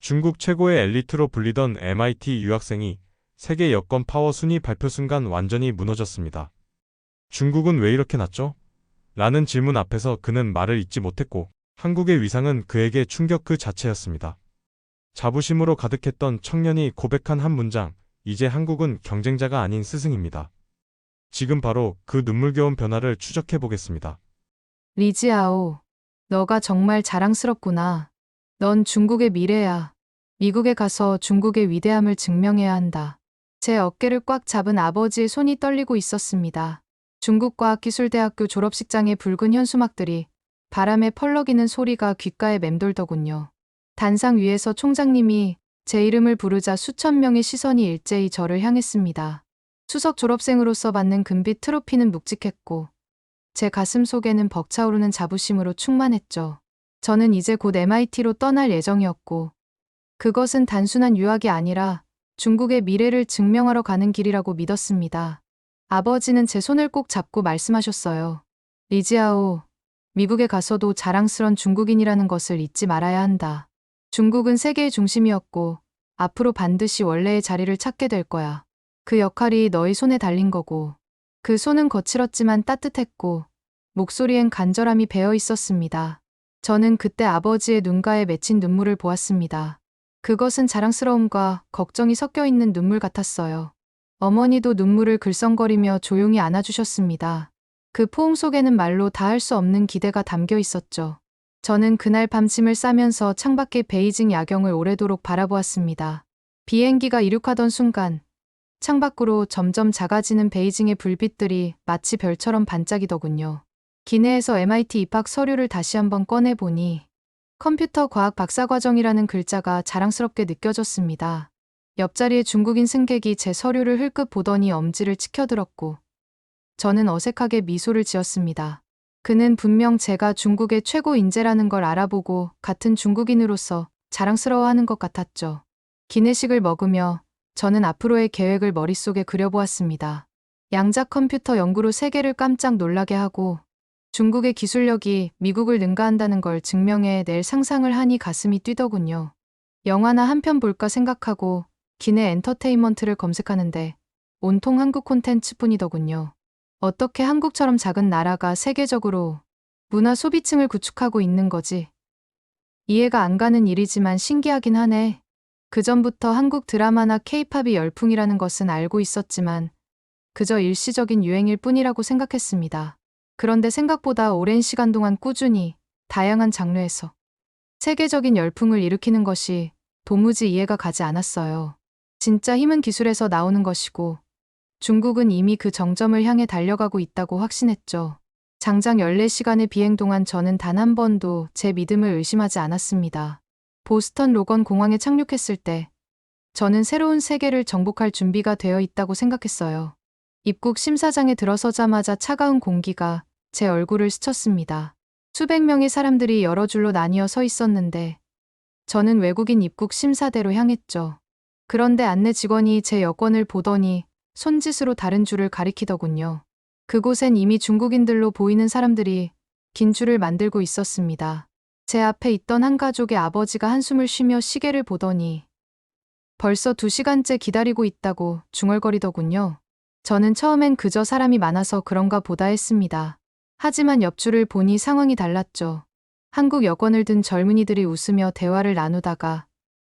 중국 최고의 엘리트로 불리던 MIT 유학생이 세계 여권 파워 순위 발표 순간 완전히 무너졌습니다. 중국은 왜 이렇게 낮죠? 라는 질문 앞에서 그는 말을 잇지 못했고 한국의 위상은 그에게 충격 그 자체였습니다. 자부심으로 가득했던 청년이 고백한 한 문장, 이제 한국은 경쟁자가 아닌 스승입니다. 지금 바로 그 눈물겨운 변화를 추적해 보겠습니다. 리지아오, 너가 정말 자랑스럽구나. 넌 중국의 미래야. 미국에 가서 중국의 위대함을 증명해야 한다. 제 어깨를 꽉 잡은 아버지의 손이 떨리고 있었습니다. 중국과학기술대학교 졸업식장의 붉은 현수막들이 바람에 펄럭이는 소리가 귓가에 맴돌더군요. 단상 위에서 총장님이 제 이름을 부르자 수천 명의 시선이 일제히 저를 향했습니다. 수석 졸업생으로서 받는 금빛 트로피는 묵직했고 제 가슴 속에는 벅차오르는 자부심으로 충만했죠. 저는 이제 곧 MIT로 떠날 예정이었고 그것은 단순한 유학이 아니라 중국의 미래를 증명하러 가는 길이라고 믿었습니다. 아버지는 제 손을 꼭 잡고 말씀하셨어요. 리지아오, 미국에 가서도 자랑스런 중국인이라는 것을 잊지 말아야 한다. 중국은 세계의 중심이었고 앞으로 반드시 원래의 자리를 찾게 될 거야. 그 역할이 너희 손에 달린 거고. 그 손은 거칠었지만 따뜻했고 목소리엔 간절함이 배어 있었습니다. 저는 그때 아버지의 눈가에 맺힌 눈물을 보았습니다. 그것은 자랑스러움과 걱정이 섞여 있는 눈물 같았어요. 어머니도 눈물을 글썽거리며 조용히 안아주셨습니다. 그 포옹 속에는 말로 다 할 수 없는 기대가 담겨 있었죠. 저는 그날 밤침을 싸면서 창밖의 베이징 야경을 오래도록 바라보았습니다. 비행기가 이륙하던 순간 창밖으로 점점 작아지는 베이징의 불빛들이 마치 별처럼 반짝이더군요. 기내에서 MIT 입학 서류를 다시 한번 꺼내보니 컴퓨터 과학 박사과정이라는 글자가 자랑스럽게 느껴졌습니다. 옆자리의 중국인 승객이 제 서류를 흘끗 보더니 엄지를 치켜들었고 저는 어색하게 미소를 지었습니다. 그는 분명 제가 중국의 최고 인재라는 걸 알아보고 같은 중국인으로서 자랑스러워하는 것 같았죠. 기내식을 먹으며 저는 앞으로의 계획을 머릿속에 그려보았습니다. 양자 컴퓨터 연구로 세계를 깜짝 놀라게 하고 중국의 기술력이 미국을 능가한다는 걸 증명해 낼 상상을 하니 가슴이 뛰더군요. 영화나 한 편 볼까 생각하고 기내 엔터테인먼트를 검색하는데 온통 한국 콘텐츠뿐이더군요. 어떻게 한국처럼 작은 나라가 세계적으로 문화 소비층을 구축하고 있는 거지? 이해가 안 가는 일이지만 신기하긴 하네. 그전부터 한국 드라마나 케이팝이 열풍이라는 것은 알고 있었지만 그저 일시적인 유행일 뿐이라고 생각했습니다. 그런데 생각보다 오랜 시간 동안 꾸준히 다양한 장르에서 세계적인 열풍을 일으키는 것이 도무지 이해가 가지 않았어요. 진짜 힘은 기술에서 나오는 것이고 중국은 이미 그 정점을 향해 달려가고 있다고 확신했죠. 장장 14시간의 비행 동안 저는 단 한 번도 제 믿음을 의심하지 않았습니다. 보스턴 로건 공항에 착륙했을 때 저는 새로운 세계를 정복할 준비가 되어 있다고 생각했어요. 입국 심사장에 들어서자마자 차가운 공기가 제 얼굴을 스쳤습니다. 수백 명의 사람들이 여러 줄로 나뉘어 서 있었는데 저는 외국인 입국 심사대로 향했죠. 그런데 안내 직원이 제 여권을 보더니 손짓으로 다른 줄을 가리키더군요. 그곳엔 이미 중국인들로 보이는 사람들이 긴 줄을 만들고 있었습니다. 제 앞에 있던 한 가족의 아버지가 한숨을 쉬며 시계를 보더니 벌써 2시간째 기다리고 있다고 중얼거리더군요. 저는 처음엔 그저 사람이 많아서 그런가 보다 했습니다. 하지만 옆줄을 보니 상황이 달랐죠. 한국 여권을 든 젊은이들이 웃으며 대화를 나누다가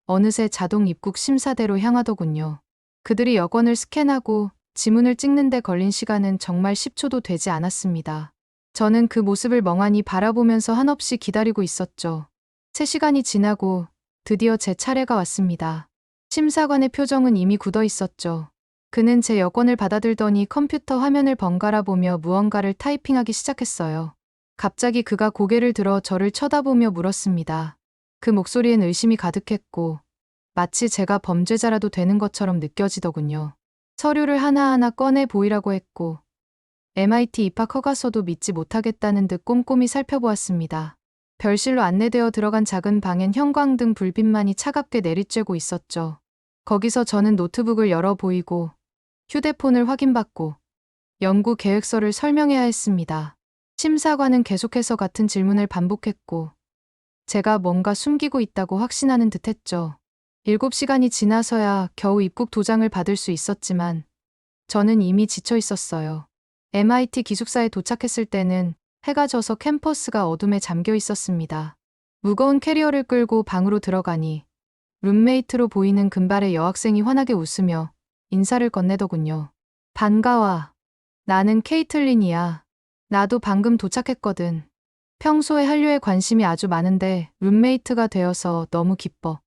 어느새 자동 입국 심사대로 향하더군요. 그들이 여권을 스캔하고 지문을 찍는 데 걸린 시간은 정말 10초도 되지 않았습니다. 저는 그 모습을 멍하니 바라보면서 한없이 기다리고 있었죠. 3시간이 지나고 드디어 제 차례가 왔습니다. 심사관의 표정은 이미 굳어 있었죠. 그는 제 여권을 받아들더니 컴퓨터 화면을 번갈아 보며 무언가를 타이핑하기 시작했어요. 갑자기 그가 고개를 들어 저를 쳐다보며 물었습니다. 그 목소리엔 의심이 가득했고 마치 제가 범죄자라도 되는 것처럼 느껴지더군요. 서류를 하나하나 꺼내 보이라고 했고 MIT 입학 허가서도 믿지 못하겠다는 듯 꼼꼼히 살펴보았습니다. 별실로 안내되어 들어간 작은 방엔 형광등 불빛만이 차갑게 내리쬐고 있었죠. 거기서 저는 노트북을 열어 보이고 휴대폰을 확인받고 연구 계획서를 설명해야 했습니다. 심사관은 계속해서 같은 질문을 반복했고 제가 뭔가 숨기고 있다고 확신하는 듯 했죠. 7시간이 지나서야 겨우 입국 도장을 받을 수 있었지만 저는 이미 지쳐 있었어요. MIT 기숙사에 도착했을 때는 해가 져서 캠퍼스가 어둠에 잠겨 있었습니다. 무거운 캐리어를 끌고 방으로 들어가니 룸메이트로 보이는 금발의 여학생이 환하게 웃으며 인사를 건네더군요. 반가워. 나는 케이틀린이야. 나도 방금 도착했거든. 평소에 한류에 관심이 아주 많은데 룸메이트가 되어서 너무 기뻐.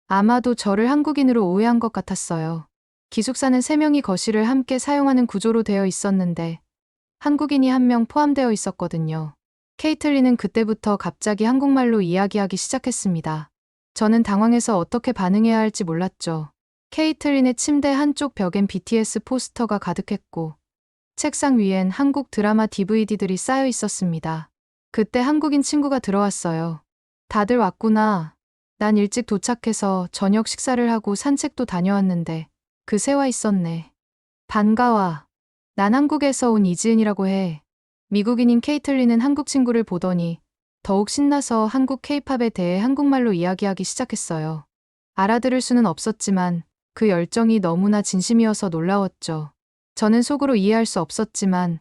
아마도 저를 한국인으로 오해한 것 같았어요. 기숙사는 3명이 거실을 함께 사용하는 구조로 되어 있었는데 한국인이 1명 포함되어 있었거든요. 케이틀린은 그때부터 갑자기 한국말로 이야기하기 시작했습니다. 저는 당황해서 어떻게 반응해야 할지 몰랐죠. 케이틀린의 침대 한쪽 벽엔 BTS 포스터가 가득했고 책상 위엔 한국 드라마 DVD들이 쌓여 있었습니다. 그때 한국인 친구가 들어왔어요. 다들 왔구나. 난 일찍 도착해서 저녁 식사를 하고 산책도 다녀왔는데 그새 와 있었네. 반가워. 난 한국에서 온 이지은이라고 해. 미국인인 케이틀린은 한국 친구를 보더니 더욱 신나서 한국 케이팝에 대해 한국말로 이야기하기 시작했어요. 알아들을 수는 없었지만 그 열정이 너무나 진심이어서 놀라웠죠. 저는 속으로 이해할 수 없었지만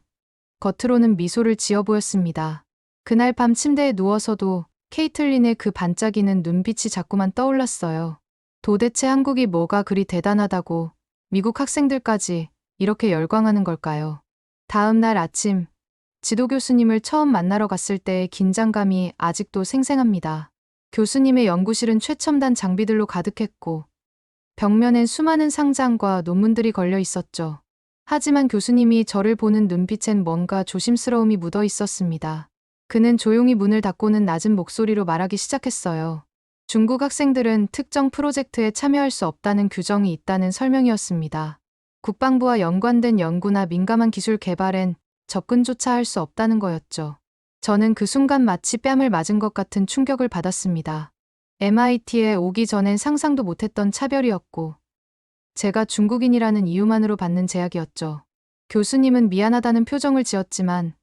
겉으로는 미소를 지어 보였습니다. 그날 밤 침대에 누워서도 케이틀린의 그 반짝이는 눈빛이 자꾸만 떠올랐어요. 도대체 한국이 뭐가 그리 대단하다고 미국 학생들까지 이렇게 열광하는 걸까요? 다음 날 아침, 지도 교수님을 처음 만나러 갔을 때의 긴장감이 아직도 생생합니다. 교수님의 연구실은 최첨단 장비들로 가득했고 벽면엔 수많은 상장과 논문들이 걸려 있었죠. 하지만 교수님이 저를 보는 눈빛엔 뭔가 조심스러움이 묻어 있었습니다. 그는 조용히 문을 닫고는 낮은 목소리로 말하기 시작했어요. 중국 학생들은 특정 프로젝트에 참여할 수 없다는 규정이 있다는 설명이었습니다. 국방부와 연관된 연구나 민감한 기술 개발엔 접근조차 할 수 없다는 거였죠. 저는 그 순간 마치 뺨을 맞은 것 같은 충격을 받았습니다. MIT에 오기 전엔 상상도 못했던 차별이었고 제가 중국인이라는 이유만으로 받는 제약이었죠. 교수님은 미안하다는 표정을 지었지만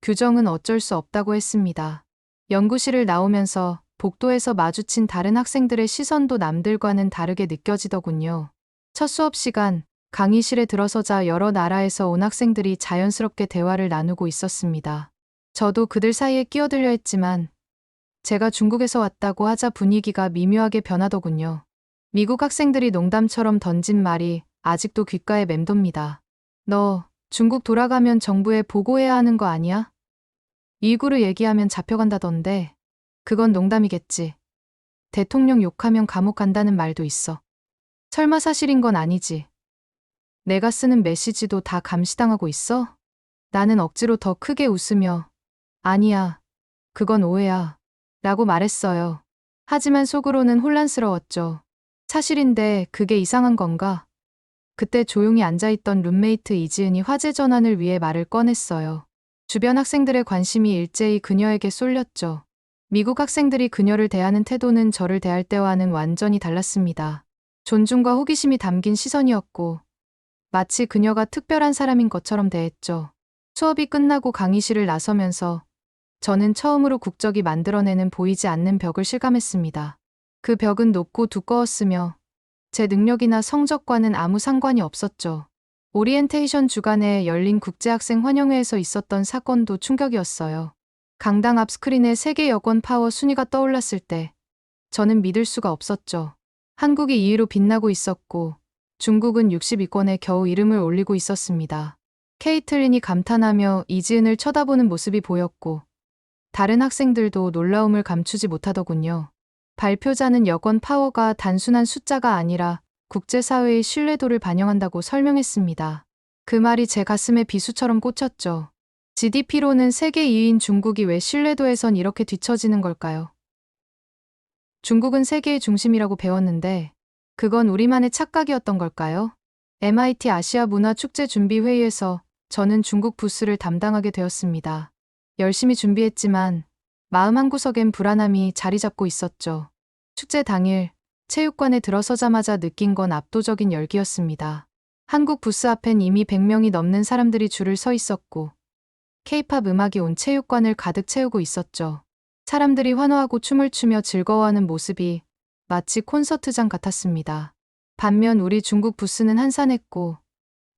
규정은 어쩔 수 없다고 했습니다. 연구실을 나오면서 복도에서 마주친 다른 학생들의 시선도 남들과는 다르게 느껴지더군요. 첫 수업 시간, 강의실에 들어서자 여러 나라에서 온 학생들이 자연스럽게 대화를 나누고 있었습니다. 저도 그들 사이에 끼어들려 했지만 제가 중국에서 왔다고 하자 분위기가 미묘하게 변하더군요. 미국 학생들이 농담처럼 던진 말이 아직도 귓가에 맴돕니다. 너 중국 돌아가면 정부에 보고해야 하는 거 아니야? 일구를 얘기하면 잡혀간다던데. 그건 농담이겠지. 대통령 욕하면 감옥 간다는 말도 있어. 설마 사실인 건 아니지. 내가 쓰는 메시지도 다 감시당하고 있어? 나는 억지로 더 크게 웃으며 아니야. 그건 오해야. 라고 말했어요. 하지만 속으로는 혼란스러웠죠. 사실인데 그게 이상한 건가? 그때 조용히 앉아있던 룸메이트 이지은이 화제 전환을 위해 말을 꺼냈어요. 주변 학생들의 관심이 일제히 그녀에게 쏠렸죠. 미국 학생들이 그녀를 대하는 태도는 저를 대할 때와는 완전히 달랐습니다. 존중과 호기심이 담긴 시선이었고 마치 그녀가 특별한 사람인 것처럼 대했죠. 수업이 끝나고 강의실을 나서면서 저는 처음으로 국적이 만들어내는 보이지 않는 벽을 실감했습니다. 그 벽은 높고 두꺼웠으며 제 능력이나 성적과는 아무 상관이 없었죠. 오리엔테이션 주간에 열린 국제학생 환영회에서 있었던 사건도 충격이었어요. 강당 앞 스크린에 세계 여권 파워 순위가 떠올랐을 때 저는 믿을 수가 없었죠. 한국이 2위로 빛나고 있었고 중국은 62권에 겨우 이름을 올리고 있었습니다. 케이틀린이 감탄하며 이지은을 쳐다보는 모습이 보였고 다른 학생들도 놀라움을 감추지 못하더군요. 발표자는 여권 파워가 단순한 숫자가 아니라 국제사회의 신뢰도를 반영한다고 설명했습니다. 그 말이 제 가슴에 비수처럼 꽂혔죠. GDP로는 세계 2위인 중국이 왜 신뢰도에선 이렇게 뒤처지는 걸까요? 중국은 세계의 중심이라고 배웠는데 그건 우리만의 착각이었던 걸까요? MIT 아시아 문화축제 준비회의에서 저는 중국 부스를 담당하게 되었습니다. 열심히 준비했지만 마음 한구석엔 불안함이 자리 잡고 있었죠. 축제 당일 체육관에 들어서자마자 느낀 건 압도적인 열기였습니다. 한국 부스 앞엔 이미 100명이 넘는 사람들이 줄을 서 있었고 K-팝 음악이 온 체육관을 가득 채우고 있었죠. 사람들이 환호하고 춤을 추며 즐거워하는 모습이 마치 콘서트장 같았습니다. 반면 우리 중국 부스는 한산했고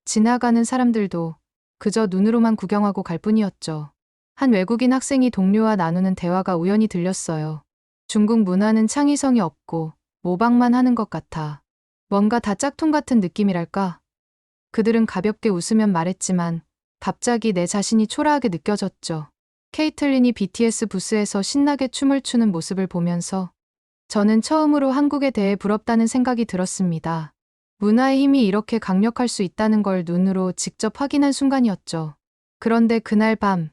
지나가는 사람들도 그저 눈으로만 구경하고 갈 뿐이었죠. 한 외국인 학생이 동료와 나누는 대화가 우연히 들렸어요. 중국 문화는 창의성이 없고 모방만 하는 것 같아. 뭔가 다 짝퉁 같은 느낌이랄까? 그들은 가볍게 웃으면 말했지만 갑자기 내 자신이 초라하게 느껴졌죠. 케이틀린이 BTS 부스에서 신나게 춤을 추는 모습을 보면서 저는 처음으로 한국에 대해 부럽다는 생각이 들었습니다. 문화의 힘이 이렇게 강력할 수 있다는 걸 눈으로 직접 확인한 순간이었죠. 그런데 그날 밤,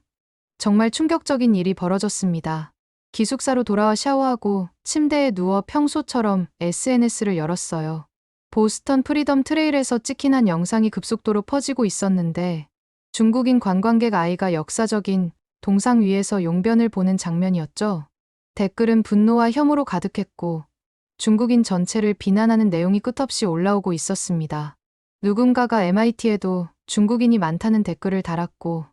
정말 충격적인 일이 벌어졌습니다. 기숙사로 돌아와 샤워하고 침대에 누워 평소처럼 SNS를 열었어요. 보스턴 프리덤 트레일에서 찍힌 한 영상이 급속도로 퍼지고 있었는데 중국인 관광객 아이가 역사적인 동상 위에서 용변을 보는 장면이었죠. 댓글은 분노와 혐오로 가득했고 중국인 전체를 비난하는 내용이 끝없이 올라오고 있었습니다. 누군가가 MIT에도 중국인이 많다는 댓글을 달았고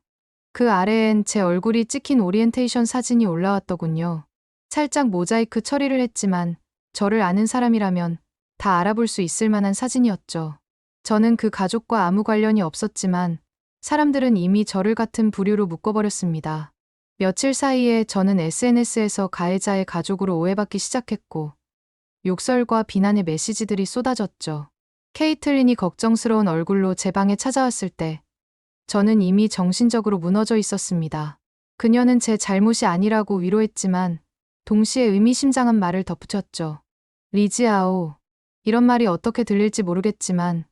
그 아래엔 제 얼굴이 찍힌 오리엔테이션 사진이 올라왔더군요. 살짝 모자이크 처리를 했지만 저를 아는 사람이라면 다 알아볼 수 있을 만한 사진이었죠. 저는 그 가족과 아무 관련이 없었지만 사람들은 이미 저를 같은 부류로 묶어버렸습니다. 며칠 사이에 저는 SNS에서 가해자의 가족으로 오해받기 시작했고 욕설과 비난의 메시지들이 쏟아졌죠. 케이틀린이 걱정스러운 얼굴로 제 방에 찾아왔을 때 저는 이미 정신적으로 무너져 있었습니다. 그녀는 제 잘못이 아니라고 위로했지만 동시에 의미심장한 말을 덧붙였죠. 리지아오. 이런 말이 어떻게 들릴지 모르겠지만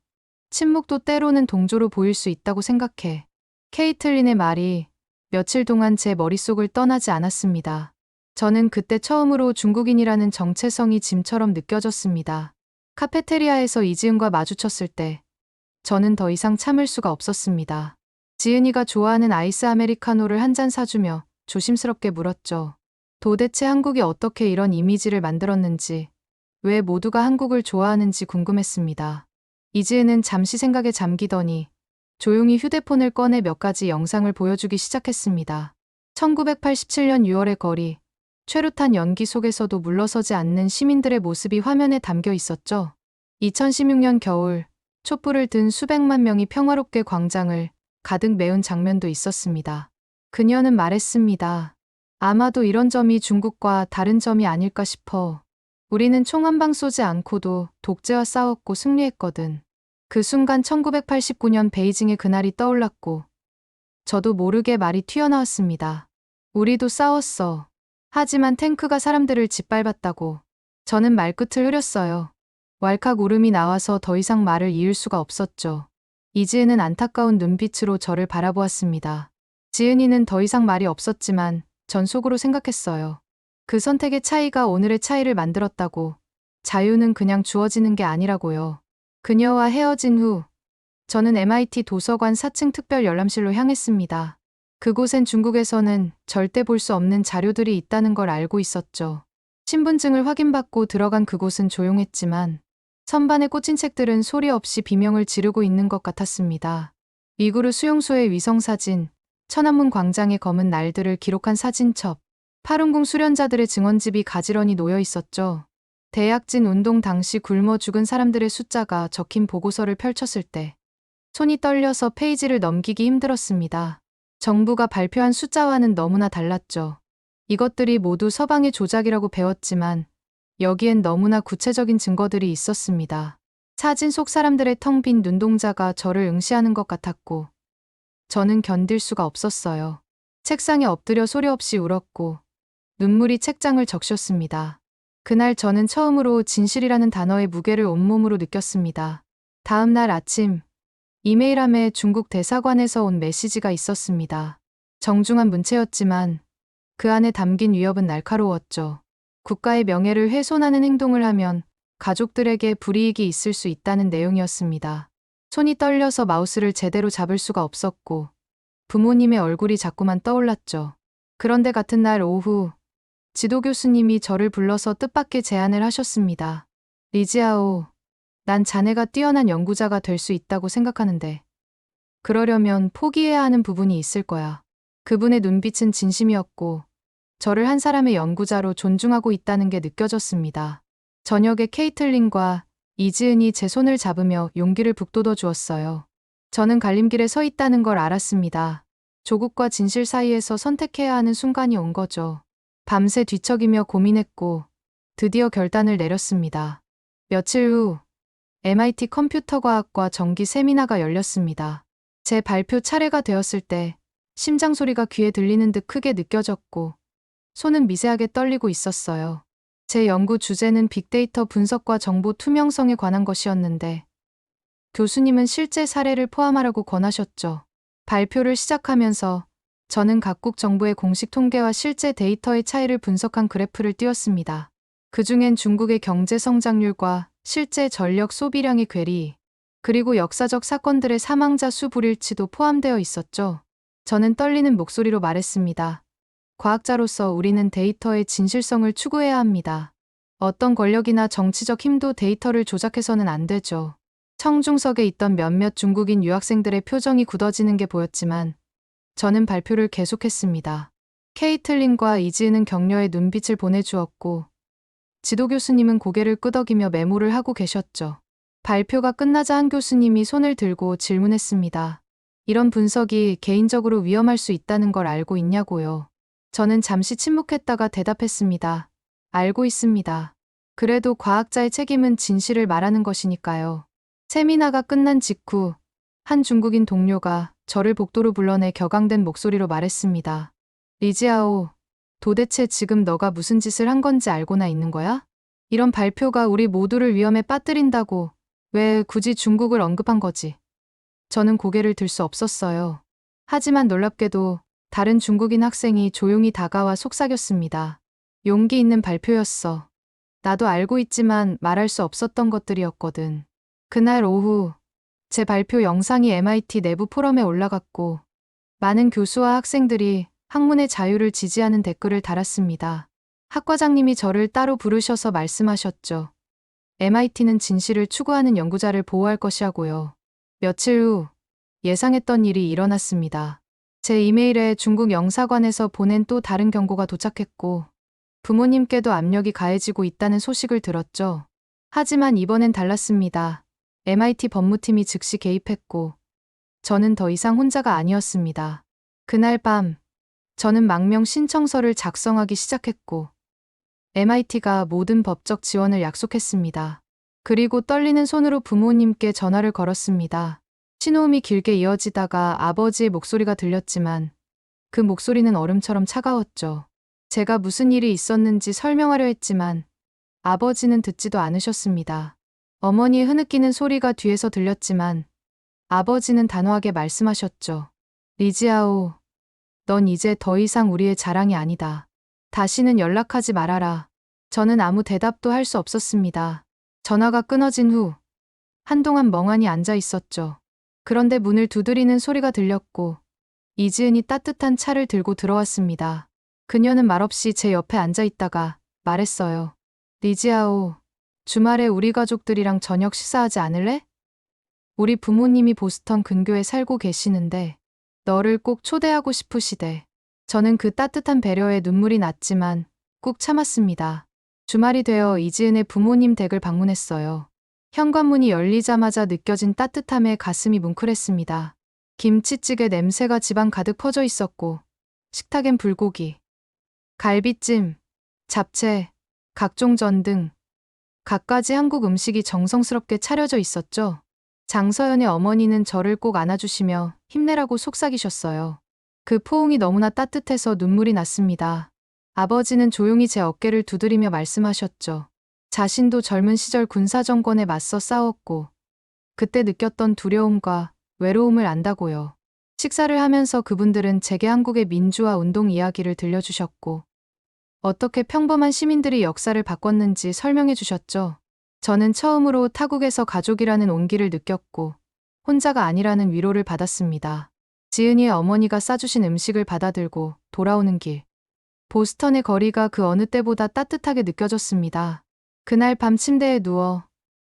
침묵도 때로는 동조로 보일 수 있다고 생각해. 케이틀린의 말이 며칠 동안 제 머릿속을 떠나지 않았습니다. 저는 그때 처음으로 중국인이라는 정체성이 짐처럼 느껴졌습니다. 카페테리아에서 이지은과 마주쳤을 때 저는 더 이상 참을 수가 없었습니다. 지은이가 좋아하는 아이스 아메리카노를 한 잔 사주며 조심스럽게 물었죠. 도대체 한국이 어떻게 이런 이미지를 만들었는지, 왜 모두가 한국을 좋아하는지 궁금했습니다. 이지은은 잠시 생각에 잠기더니 조용히 휴대폰을 꺼내 몇 가지 영상을 보여주기 시작했습니다. 1987년 6월의 거리, 최루탄 연기 속에서도 물러서지 않는 시민들의 모습이 화면에 담겨 있었죠. 2016년 겨울, 촛불을 든 수백만 명이 평화롭게 광장을 가득 메운 장면도 있었습니다. 그녀는 말했습니다. 아마도 이런 점이 중국과 다른 점이 아닐까 싶어. 우리는 총 한 방 쏘지 않고도 독재와 싸웠고 승리했거든. 그 순간 1989년 베이징의 그날이 떠올랐고 저도 모르게 말이 튀어나왔습니다. 우리도 싸웠어. 하지만 탱크가 사람들을 짓밟았다고. 저는 말끝을 흐렸어요. 왈칵 울음이 나와서 더 이상 말을 이을 수가 없었죠. 이지은은 안타까운 눈빛으로 저를 바라보았습니다. 지은이는 더 이상 말이 없었지만 전 속으로 생각했어요. 그 선택의 차이가 오늘의 차이를 만들었다고. 자유는 그냥 주어지는 게 아니라고요. 그녀와 헤어진 후 저는 MIT 도서관 4층 특별 열람실로 향했습니다. 그곳엔 중국에서는 절대 볼 수 없는 자료들이 있다는 걸 알고 있었죠. 신분증을 확인받고 들어간 그곳은 조용했지만 선반에 꽂힌 책들은 소리 없이 비명을 지르고 있는 것 같았습니다. 위구르 수용소의 위성사진, 천안문 광장의 검은 날들을 기록한 사진첩, 파룬궁 수련자들의 증언집이 가지런히 놓여 있었죠. 대약진 운동 당시 굶어 죽은 사람들의 숫자가 적힌 보고서를 펼쳤을 때 손이 떨려서 페이지를 넘기기 힘들었습니다. 정부가 발표한 숫자와는 너무나 달랐죠. 이것들이 모두 서방의 조작이라고 배웠지만 여기엔 너무나 구체적인 증거들이 있었습니다. 사진 속 사람들의 텅 빈 눈동자가 저를 응시하는 것 같았고 저는 견딜 수가 없었어요. 책상에 엎드려 소리 없이 울었고 눈물이 책장을 적셨습니다. 그날 저는 처음으로 진실이라는 단어의 무게를 온몸으로 느꼈습니다. 다음 날 아침 이메일함에 중국 대사관에서 온 메시지가 있었습니다. 정중한 문체였지만 그 안에 담긴 위협은 날카로웠죠. 국가의 명예를 훼손하는 행동을 하면 가족들에게 불이익이 있을 수 있다는 내용이었습니다. 손이 떨려서 마우스를 제대로 잡을 수가 없었고 부모님의 얼굴이 자꾸만 떠올랐죠. 그런데 같은 날 오후 지도 교수님이 저를 불러서 뜻밖의 제안을 하셨습니다. 리지아오, 난 자네가 뛰어난 연구자가 될 수 있다고 생각하는데 그러려면 포기해야 하는 부분이 있을 거야. 그분의 눈빛은 진심이었고 저를 한 사람의 연구자로 존중하고 있다는 게 느껴졌습니다. 저녁에 케이틀린과 이지은이 제 손을 잡으며 용기를 북돋워 주었어요. 저는 갈림길에 서 있다는 걸 알았습니다. 조국과 진실 사이에서 선택해야 하는 순간이 온 거죠. 밤새 뒤척이며 고민했고 드디어 결단을 내렸습니다. 며칠 후 MIT 컴퓨터과학과 정기 세미나가 열렸습니다. 제 발표 차례가 되었을 때 심장 소리가 귀에 들리는 듯 크게 느껴졌고 손은 미세하게 떨리고 있었어요. 제 연구 주제는 빅데이터 분석과 정보 투명성에 관한 것이었는데 교수님은 실제 사례를 포함하라고 권하셨죠. 발표를 시작하면서 저는 각국 정부의 공식 통계와 실제 데이터의 차이를 분석한 그래프를 띄웠습니다. 그중엔 중국의 경제 성장률과 실제 전력 소비량의 괴리, 그리고 역사적 사건들의 사망자 수 불일치도 포함되어 있었죠. 저는 떨리는 목소리로 말했습니다. 과학자로서 우리는 데이터의 진실성을 추구해야 합니다. 어떤 권력이나 정치적 힘도 데이터를 조작해서는 안 되죠. 청중석에 있던 몇몇 중국인 유학생들의 표정이 굳어지는 게 보였지만 저는 발표를 계속했습니다. 케이틀린과 이지은은 격려의 눈빛을 보내주었고 지도 교수님은 고개를 끄덕이며 메모를 하고 계셨죠. 발표가 끝나자 한 교수님이 손을 들고 질문했습니다. 이런 분석이 개인적으로 위험할 수 있다는 걸 알고 있냐고요. 저는 잠시 침묵했다가 대답했습니다. 알고 있습니다. 그래도 과학자의 책임은 진실을 말하는 것이니까요. 세미나가 끝난 직후 한 중국인 동료가 저를 복도로 불러내 격앙된 목소리로 말했습니다. 리지아오, 도대체 지금 너가 무슨 짓을 한 건지 알고나 있는 거야? 이런 발표가 우리 모두를 위험에 빠뜨린다고 왜 굳이 중국을 언급한 거지? 저는 고개를 들 수 없었어요. 하지만 놀랍게도 다른 중국인 학생이 조용히 다가와 속삭였습니다. 용기 있는 발표였어. 나도 알고 있지만 말할 수 없었던 것들이었거든. 그날 오후 제 발표 영상이 MIT 내부 포럼에 올라갔고 많은 교수와 학생들이 학문의 자유를 지지하는 댓글을 달았습니다. 학과장님이 저를 따로 부르셔서 말씀하셨죠. MIT는 진실을 추구하는 연구자를 보호할 것이라고요. 며칠 후 예상했던 일이 일어났습니다. 제 이메일에 중국 영사관에서 보낸 또 다른 경고가 도착했고 부모님께도 압력이 가해지고 있다는 소식을 들었죠. 하지만 이번엔 달랐습니다. MIT 법무팀이 즉시 개입했고 저는 더 이상 혼자가 아니었습니다. 그날 밤 저는 망명 신청서를 작성하기 시작했고 MIT가 모든 법적 지원을 약속했습니다. 그리고 떨리는 손으로 부모님께 전화를 걸었습니다. 신호음이 길게 이어지다가 아버지의 목소리가 들렸지만 그 목소리는 얼음처럼 차가웠죠. 제가 무슨 일이 있었는지 설명하려 했지만 아버지는 듣지도 않으셨습니다. 어머니의 흐느끼는 소리가 뒤에서 들렸지만 아버지는 단호하게 말씀하셨죠. 리지아오, 넌 이제 더 이상 우리의 자랑이 아니다. 다시는 연락하지 말아라. 저는 아무 대답도 할 수 없었습니다. 전화가 끊어진 후 한동안 멍하니 앉아 있었죠. 그런데 문을 두드리는 소리가 들렸고 이지은이 따뜻한 차를 들고 들어왔습니다. 그녀는 말없이 제 옆에 앉아 있다가 말했어요. 리지아오, 주말에 우리 가족들이랑 저녁 식사하지 않을래? 우리 부모님이 보스턴 근교에 살고 계시는데 너를 꼭 초대하고 싶으시대. 저는 그 따뜻한 배려에 눈물이 났지만 꾹 참았습니다. 주말이 되어 이지은의 부모님 댁을 방문했어요. 현관문이 열리자마자 느껴진 따뜻함에 가슴이 뭉클했습니다. 김치찌개 냄새가 집안 가득 퍼져 있었고 식탁엔 불고기, 갈비찜, 잡채, 각종 전 등 갖가지 한국 음식이 정성스럽게 차려져 있었죠. 장서연의 어머니는 저를 꼭 안아주시며 힘내라고 속삭이셨어요. 그 포옹이 너무나 따뜻해서 눈물이 났습니다. 아버지는 조용히 제 어깨를 두드리며 말씀하셨죠. 자신도 젊은 시절 군사정권에 맞서 싸웠고 그때 느꼈던 두려움과 외로움을 안다고요. 식사를 하면서 그분들은 제게 한국의 민주화 운동 이야기를 들려주셨고 어떻게 평범한 시민들이 역사를 바꿨는지 설명해 주셨죠. 저는 처음으로 타국에서 가족이라는 온기를 느꼈고 혼자가 아니라는 위로를 받았습니다. 지은이의 어머니가 싸주신 음식을 받아들고 돌아오는 길. 보스턴의 거리가 그 어느 때보다 따뜻하게 느껴졌습니다. 그날 밤 침대에 누워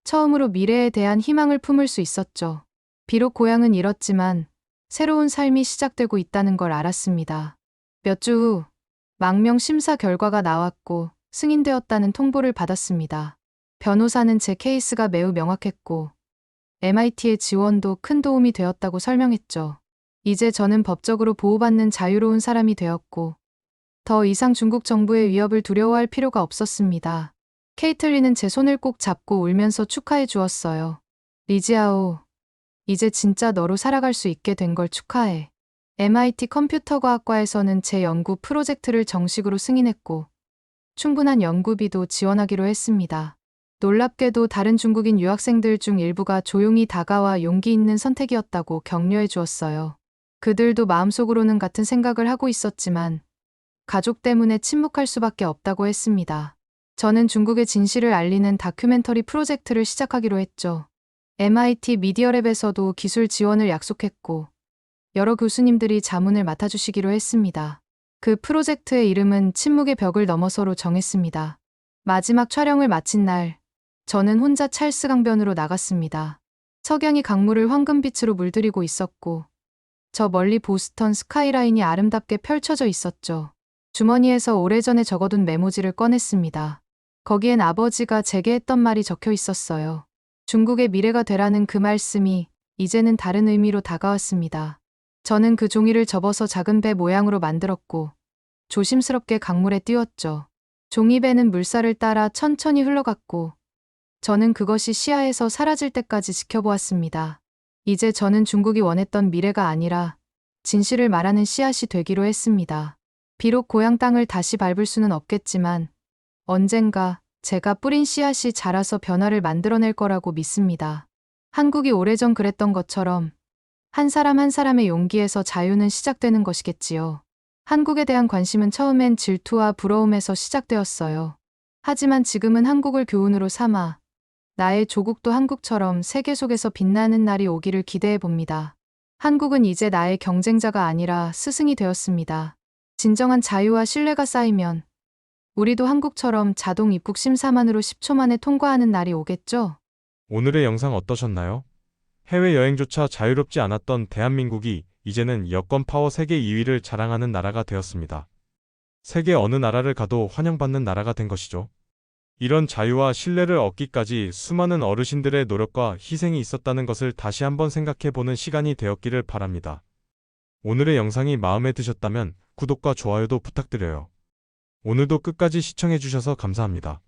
처음으로 미래에 대한 희망을 품을 수 있었죠. 비록 고향은 잃었지만 새로운 삶이 시작되고 있다는 걸 알았습니다. 몇 주 후 망명 심사 결과가 나왔고 승인되었다는 통보를 받았습니다. 변호사는 제 케이스가 매우 명확했고 MIT의 지원도 큰 도움이 되었다고 설명했죠. 이제 저는 법적으로 보호받는 자유로운 사람이 되었고 더 이상 중국 정부의 위협을 두려워할 필요가 없었습니다. 케이틀린은 제 손을 꼭 잡고 울면서 축하해 주었어요. 리지아오, 이제 진짜 너로 살아갈 수 있게 된 걸 축하해. MIT 컴퓨터과학과에서는 제 연구 프로젝트를 정식으로 승인했고 충분한 연구비도 지원하기로 했습니다. 놀랍게도 다른 중국인 유학생들 중 일부가 조용히 다가와 용기 있는 선택이었다고 격려해 주었어요. 그들도 마음속으로는 같은 생각을 하고 있었지만 가족 때문에 침묵할 수밖에 없다고 했습니다. 저는 중국의 진실을 알리는 다큐멘터리 프로젝트를 시작하기로 했죠. MIT 미디어랩에서도 기술 지원을 약속했고 여러 교수님들이 자문을 맡아주시기로 했습니다. 그 프로젝트의 이름은 침묵의 벽을 넘어서로 정했습니다. 마지막 촬영을 마친 날, 저는 혼자 찰스 강변으로 나갔습니다. 석양이 강물을 황금빛으로 물들이고 있었고 저 멀리 보스턴 스카이라인이 아름답게 펼쳐져 있었죠. 주머니에서 오래전에 적어둔 메모지를 꺼냈습니다. 거기엔 아버지가 제게 했던 말이 적혀 있었어요. 중국의 미래가 되라는 그 말씀이 이제는 다른 의미로 다가왔습니다. 저는 그 종이를 접어서 작은 배 모양으로 만들었고 조심스럽게 강물에 띄웠죠. 종이배는 물살을 따라 천천히 흘러갔고 저는 그것이 시야에서 사라질 때까지 지켜보았습니다. 이제 저는 중국이 원했던 미래가 아니라 진실을 말하는 씨앗이 되기로 했습니다. 비록 고향 땅을 다시 밟을 수는 없겠지만 언젠가 제가 뿌린 씨앗이 자라서 변화를 만들어낼 거라고 믿습니다. 한국이 오래전 그랬던 것처럼 한 사람 한 사람의 용기에서 자유는 시작되는 것이겠지요. 한국에 대한 관심은 처음엔 질투와 부러움에서 시작되었어요. 하지만 지금은 한국을 교훈으로 삼아 나의 조국도 한국처럼 세계 속에서 빛나는 날이 오기를 기대해 봅니다. 한국은 이제 나의 경쟁자가 아니라 스승이 되었습니다. 진정한 자유와 신뢰가 쌓이면 우리도 한국처럼 자동 입국 심사만으로 10초 만에 통과하는 날이 오겠죠? 오늘의 영상 어떠셨나요? 해외여행조차 자유롭지 않았던 대한민국이 이제는 여권 파워 세계 2위를 자랑하는 나라가 되었습니다. 세계 어느 나라를 가도 환영받는 나라가 된 것이죠. 이런 자유와 신뢰를 얻기까지 수많은 어르신들의 노력과 희생이 있었다는 것을 다시 한번 생각해보는 시간이 되었기를 바랍니다. 오늘의 영상이 마음에 드셨다면 구독과 좋아요도 부탁드려요. 오늘도 끝까지 시청해주셔서 감사합니다.